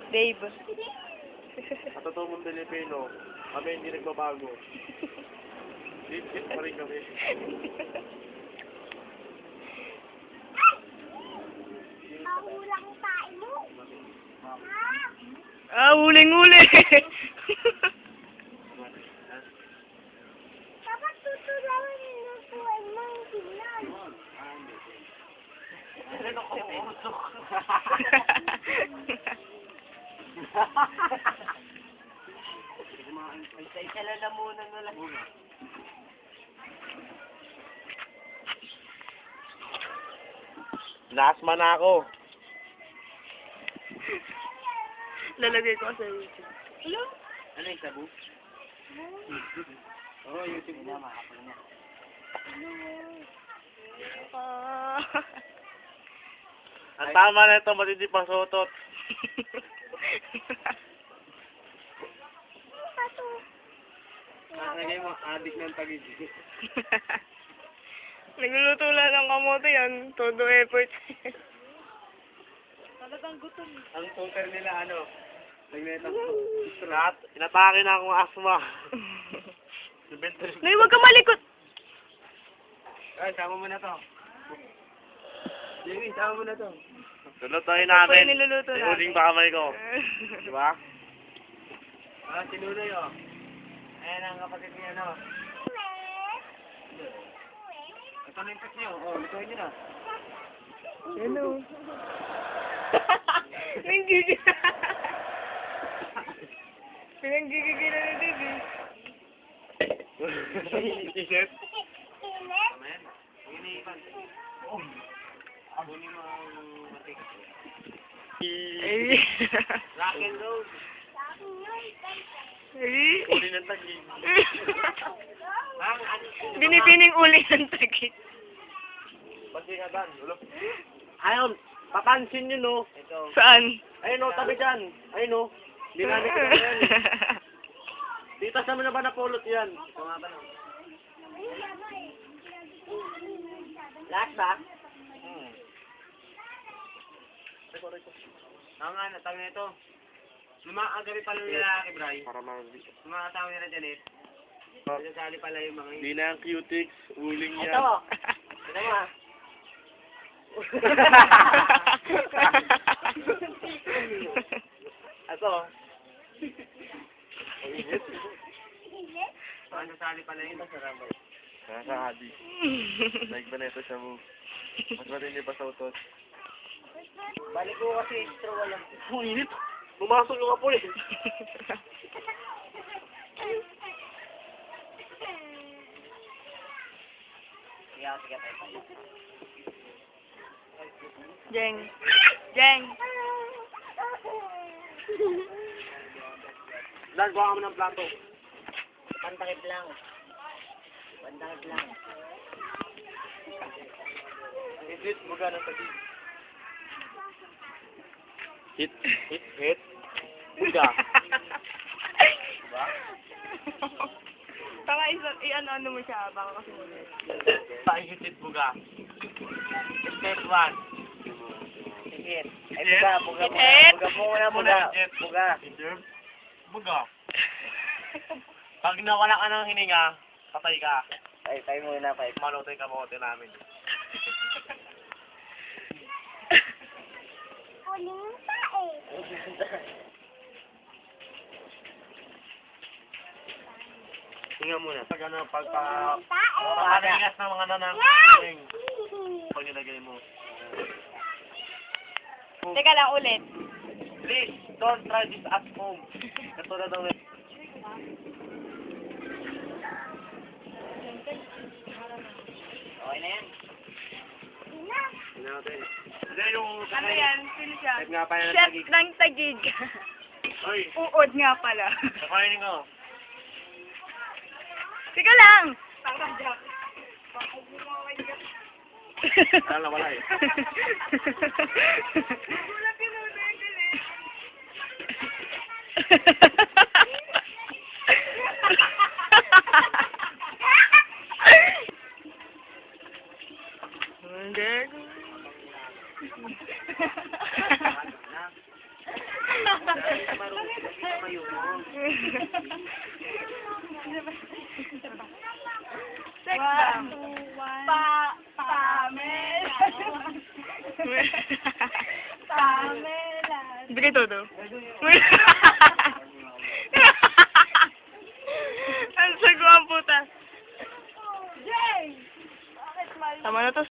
Dave. Sa totoo mong Pilipino, kami hindi nagbabago. Legit pa rin kami. Mahulang tayo. Ah, uling-uli. Dapat tutulawin nyo po ay mga sinan. Ano ko usok? Isa-isa lang na muna na lang. Nasma na ako. Lalagay ko sa YouTube. Hello? Ano yung sabu? Oo, YouTube na, makapal niya. Ah. Ang tama na ito, matindi pang sutot. Nakagay mo, adik ng tagig. Nagluluto lang ng kamote yan. Todo effort. Talagang gutom. Ang total nila, ano? Nagnetas ko. Lahat, inatake na akong asma. Nay, huwag ka malikot. Ay, sama mo na to. Jamie, sama mo na to. Lulutuin namin. Ito yung niluluto namin. Iuling pa kamay ko. Di ba? Ah, sinuloy oh. Ayan ang kapatid niya, no? Ito na yung pet niyo. Oh, lutuin niyo na. Hello. Nanggigil. Pinanggigigil na ni Debbie. T-shirt? Init? Amen. Iniipan. Kunin mo ang matik. Ay. Rock and roll. Ay. Uli ng tagig. Binibining uli ng tagit. Pagkikaban. Ayun, papansin nyo, no? Ito. Saan? Ayun, no, tabi dyan. Ayun, no. Dinamit ko na yan. Titas naman na ba napulot yan? Ito nga ba, no? Last ba? Nga, natang na ito. Lumakagabi pala yung lalaki, Bray. Para mag-bis. Lumakatawa nila Janet. Nasasali pala yung mga Hindi na ang cutics, uling yan. Ito mo. Ito mo, Ito. Nasasali pala yung sarabay. Nakaka-adi. Like ba na ito siya mo? Mas matindi pa sa utot. Balik ko kasi extra walang. Init. Pumasok yung apoy. Sige tayo. Jeng. Jeng. Dan, buha kami ng plato. Pantakip lang. Pantakip lang. Hit, buga ng tagig. Hit. Buga. Diba? Baka i-ano mo siya, baka kasi mo. Hit, buga. Step 1. Hit. Ay, buga. Hit. Buga muna. Buga. Buga. Pag nawala ka ng hininga, patay ka. Patay muna, patay. Malutoy ka mote namin. Uling tae. Hinga muna. Pag ano, Uling tae. pagkalingas ng mga nanang. Yan! Pag nilagay mo. Teka lang, ulit. Please, don't try this at home. Katulad ng... Okay na yan. Ina. Tingnan natin. Hindi yung... Ano yan? Sino siya? Chef nga pa yan ng Chef tagig. ng tagig. Oy, Uod nga pala. nakainin ko. Teka lang! Alam na wala eh. Hindi. Sex ba? Pamela. Pamela. Bigay todo. Ang sagwa ang puta. Jay! Bakit mal? Tama na to.